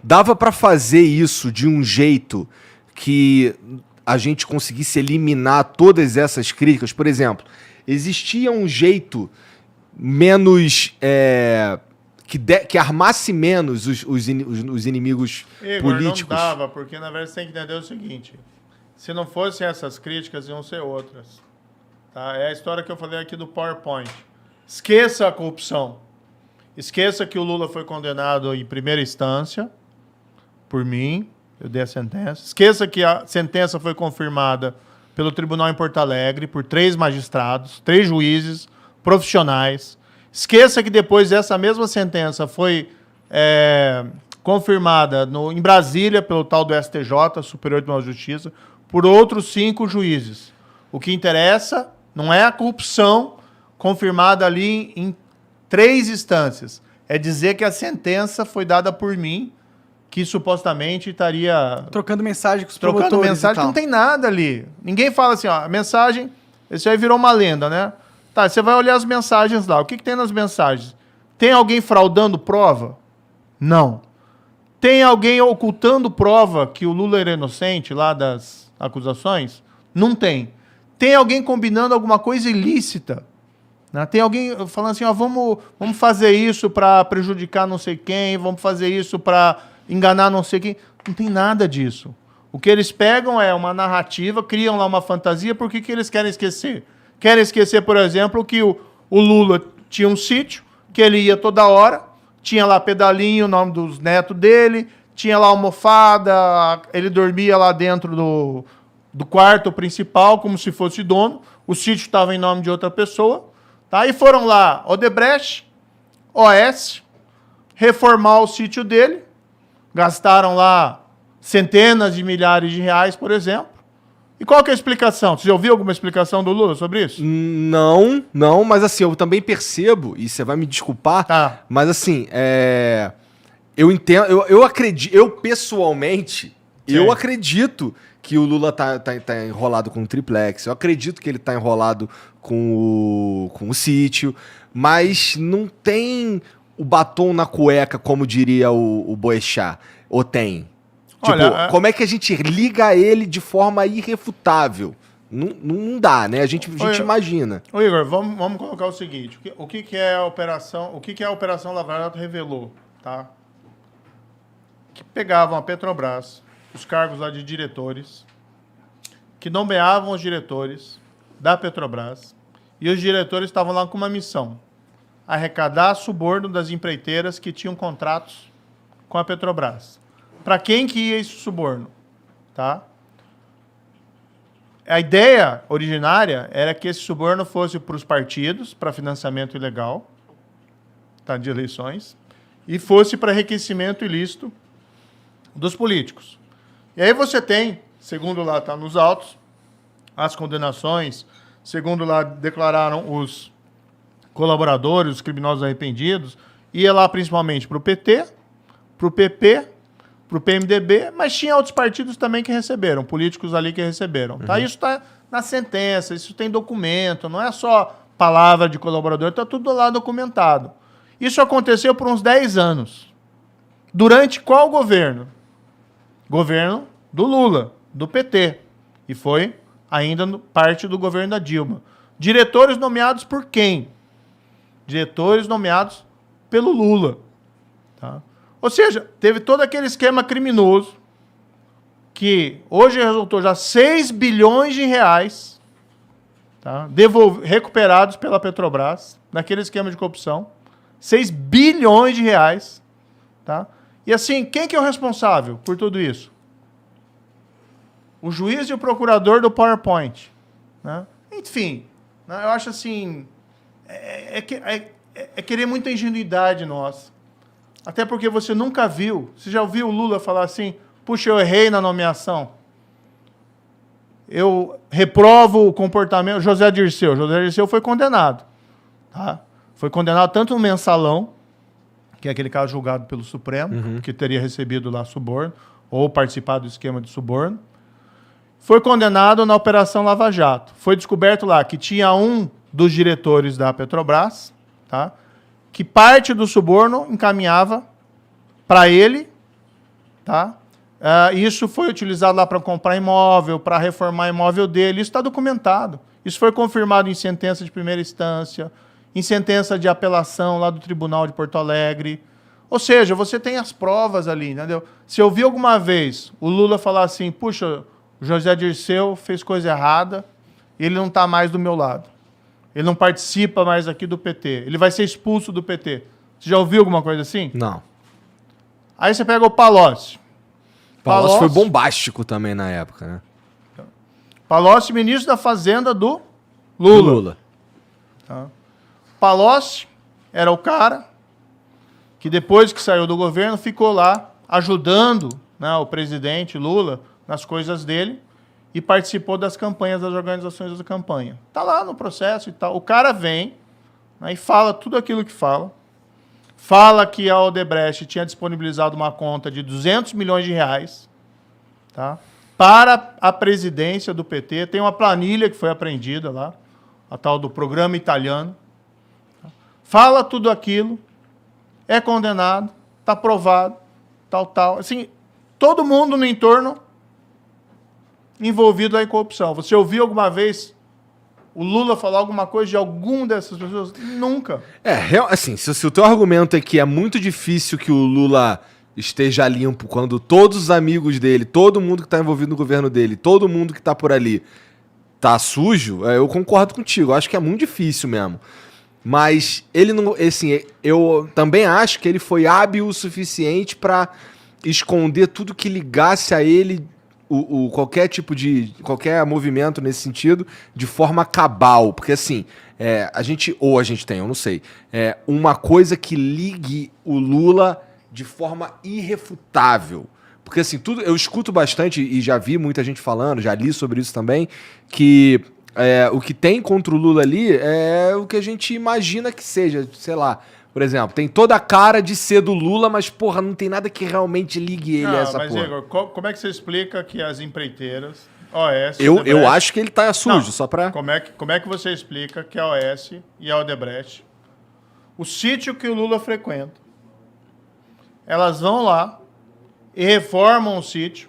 Dava para fazer isso de um jeito que a gente conseguisse eliminar todas essas críticas? Por exemplo, existia um jeito menos... que armasse menos os inimigos políticos? Não dava, porque na verdade você tem que entender o seguinte: se não fossem essas críticas, iam ser outras. Tá? É a história que eu falei aqui do PowerPoint. Esqueça a corrupção. Esqueça que o Lula foi condenado em primeira instância por mim, eu dei a sentença. Esqueça que a sentença foi confirmada pelo tribunal em Porto Alegre por 3 magistrados, 3 juízes profissionais. Esqueça que depois essa mesma sentença foi confirmada em Brasília pelo tal do STJ, Superior Tribunal de Justiça, por outros 5 juízes. O que interessa não é a corrupção confirmada ali em 3 instâncias. É dizer que a sentença foi dada por mim, que supostamente estaria... Trocando mensagem com os promotores. Trocando mensagem, que não tem nada ali. Ninguém fala assim, ó, a mensagem... Isso aí virou uma lenda, né? Tá, você vai olhar as mensagens lá. O que tem nas mensagens? Tem alguém fraudando prova? Não. Tem alguém ocultando prova que o Lula era inocente lá das acusações? Não tem. Tem alguém combinando alguma coisa ilícita? Né? Tem alguém falando assim, ó, vamos fazer isso para prejudicar não sei quem, vamos fazer isso para enganar não sei quem. Não tem nada disso. O que eles pegam é uma narrativa, criam lá uma fantasia, por que eles querem esquecer? Querem esquecer, por exemplo, que o Lula tinha um sítio, que ele ia toda hora, tinha lá pedalinho, o nome dos netos dele, tinha lá almofada, ele dormia lá dentro do quarto principal, como se fosse dono, o sítio estava em nome de outra pessoa, tá? E foram lá Odebrecht, OS, reformar o sítio dele, gastaram lá centenas de milhares de reais, por exemplo. E qual que é a explicação? Você já ouviu alguma explicação do Lula sobre isso? Não, mas assim, eu também percebo, e você vai me desculpar, mas assim, eu entendo, eu acredito, eu pessoalmente, eu acredito que o Lula tá enrolado com o triplex, eu acredito que ele tá enrolado com o sítio, mas não tem o batom na cueca, como diria o Boechat, ou tem? Tipo, olha, como é que a gente liga ele de forma irrefutável? Não dá, né? A gente imagina. Ô Igor, vamos colocar o seguinte: o que é a operação? O que a Operação Lava Jato revelou, tá? Que pegavam a Petrobras, os cargos lá de diretores, que nomeavam os diretores da Petrobras, e os diretores estavam lá com uma missão: arrecadar suborno das empreiteiras que tinham contratos com a Petrobras. Para quem que ia esse suborno? Tá? A ideia originária era que esse suborno fosse para os partidos, para financiamento ilegal, tá, de eleições, e fosse para enriquecimento ilícito dos políticos. E aí você tem, segundo lá está nos autos, as condenações, segundo lá declararam os colaboradores, os criminosos arrependidos, ia lá principalmente para o PT, para o PP, para o PMDB, mas tinha outros partidos também que receberam, políticos ali que receberam. Tá? Isso está na sentença, isso tem documento, não é só palavra de colaborador, está tudo lá documentado. Isso aconteceu por uns 10 anos. Durante qual governo? Governo do Lula, do PT. E foi ainda parte do governo da Dilma. Diretores nomeados por quem? Diretores nomeados pelo Lula. Tá? Ou seja, teve todo aquele esquema criminoso que hoje resultou já 6 bilhões de reais, tá, recuperados pela Petrobras, naquele esquema de corrupção. 6 bilhões de reais. Tá? E assim, quem que é o responsável por tudo isso? O juiz e o procurador do PowerPoint. Né? Enfim, né, eu acho assim, é querer muita ingenuidade nossa. Até porque você nunca viu, você já ouviu o Lula falar assim, puxa, eu errei na nomeação. Eu reprovo o comportamento... José Dirceu foi condenado. Tá? Foi condenado tanto no mensalão, que é aquele caso julgado pelo Supremo, que teria recebido lá suborno, ou participado do esquema de suborno. Foi condenado na Operação Lava Jato. Foi descoberto lá que tinha um dos diretores da Petrobras, tá, que parte do suborno encaminhava para ele, tá? Isso foi utilizado lá para comprar imóvel, para reformar imóvel dele. Isso está documentado. Isso foi confirmado em sentença de primeira instância, em sentença de apelação lá do Tribunal de Porto Alegre. Ou seja, você tem as provas ali, entendeu? Se eu vi alguma vez o Lula falar assim, puxa, o José Dirceu fez coisa errada, ele não está mais do meu lado. Ele não participa mais aqui do PT. Ele vai ser expulso do PT. Você já ouviu alguma coisa assim? Não. Aí você pega o Palocci. Palocci foi bombástico também na época, né? Palocci, ministro da Fazenda do Lula. Tá. Palocci era o cara que depois que saiu do governo ficou lá ajudando, né, o presidente Lula nas coisas dele e participou das campanhas, das organizações da campanha. Tá lá no processo e tal. O cara vem, né, e fala tudo aquilo que fala. Fala que a Odebrecht tinha disponibilizado uma conta de 200 milhões de reais, tá, para a presidência do PT. Tem uma planilha que foi apreendida lá, a tal do programa italiano. Tá? Fala tudo aquilo, é condenado, está provado, tal. Assim, todo mundo no entorno envolvido aí em corrupção. Você ouviu alguma vez o Lula falar alguma coisa de alguma dessas pessoas? Nunca. Assim, se o teu argumento é que é muito difícil que o Lula esteja limpo quando todos os amigos dele, todo mundo que está envolvido no governo dele, todo mundo que está por ali tá sujo, eu concordo contigo. Eu acho que é muito difícil mesmo. Mas ele não... Assim, eu também acho que ele foi hábil o suficiente para esconder tudo que ligasse a ele qualquer tipo de... qualquer movimento nesse sentido de forma cabal. Porque assim, a gente tem, eu não sei, uma coisa que ligue o Lula de forma irrefutável. Porque assim, eu escuto bastante e já vi muita gente falando, já li sobre isso também, que o que tem contra o Lula ali é o que a gente imagina que seja, sei lá. Por exemplo, tem toda a cara de ser do Lula, mas, porra, não tem nada que realmente ligue ele a essa porra. Igor, como é que você explica que as empreiteiras, OAS... Eu acho que ele tá sujo, só pra... Como é que você explica que a OAS e a Odebrecht, o sítio que o Lula frequenta, elas vão lá e reformam o sítio,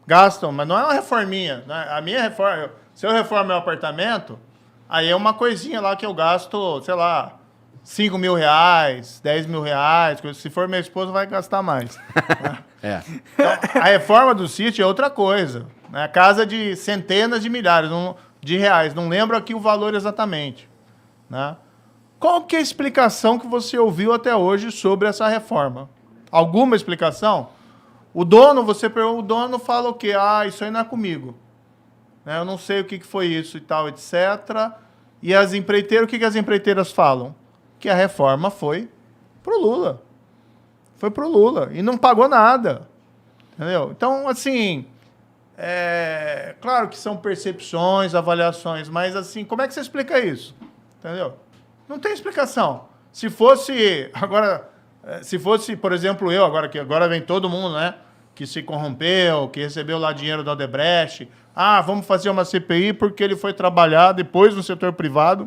gastam, mas não é uma reforminha. Né? A minha reforma... Se eu reformo meu apartamento, aí é uma coisinha lá que eu gasto, sei lá, 5 mil reais, 10 mil reais. Se for minha esposa, vai gastar mais. Né? Então, a reforma do sítio é outra coisa. Né? Casa de centenas de milhares de reais. Não lembro aqui o valor exatamente. Né? Qual que é a explicação que você ouviu até hoje sobre essa reforma? Alguma explicação? O dono fala o quê? Isso aí não é comigo. Eu não sei o que foi isso e tal, etc. E as empreiteiras, o que as empreiteiras falam? Que a reforma foi pro Lula. Foi pro Lula. E não pagou nada. Entendeu? Então, assim, claro que são percepções, avaliações, mas, assim, como é que você explica isso? Entendeu? Não tem explicação. Se fosse, por exemplo, que agora vem todo mundo, né? Que se corrompeu, que recebeu lá dinheiro da Odebrecht. Vamos fazer uma CPI porque ele foi trabalhar depois no setor privado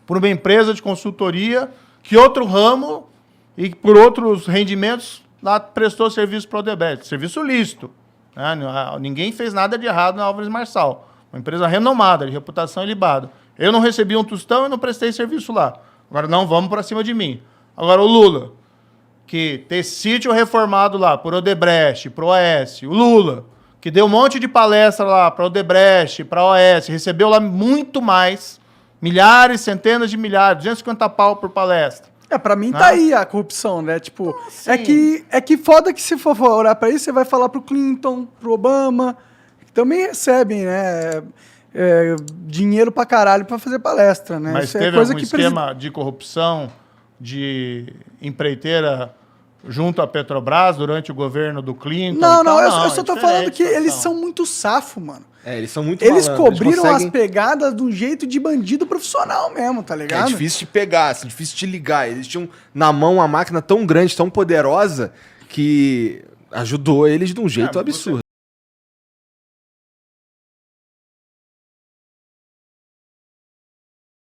por uma empresa de consultoria que outro ramo e por outros rendimentos lá prestou serviço para o Odebrecht. Serviço lícito. Né? Ninguém fez nada de errado na Álvares Marçal. Uma empresa renomada, de reputação ilibada. Eu não recebi um tostão e não prestei serviço lá. Agora não vamos para cima de mim. Agora o Lula, que tem sítio reformado lá por Odebrecht, pro OAS, o Lula, que deu um monte de palestra lá para Odebrecht, para OAS, recebeu lá muito mais, milhares, centenas de milhares, 250 pau por palestra. Pra mim tá aí a corrupção, né? Tipo, então, assim... é que foda que se for olhar pra isso, você vai falar pro Clinton, pro Obama, que também recebem, né? Dinheiro pra caralho pra fazer palestra, né? Mas isso teve algum esquema de corrupção de empreiteira junto à Petrobras durante o governo do Clinton? Não, eu só tô falando que eles são muito safo, mano. Eles são muito Eles cobriram conseguem... as pegadas de um jeito de bandido profissional mesmo, tá ligado? É difícil de pegar, assim, difícil de ligar. Eles tinham na mão uma máquina tão grande, tão poderosa, que ajudou eles de um jeito absurdo.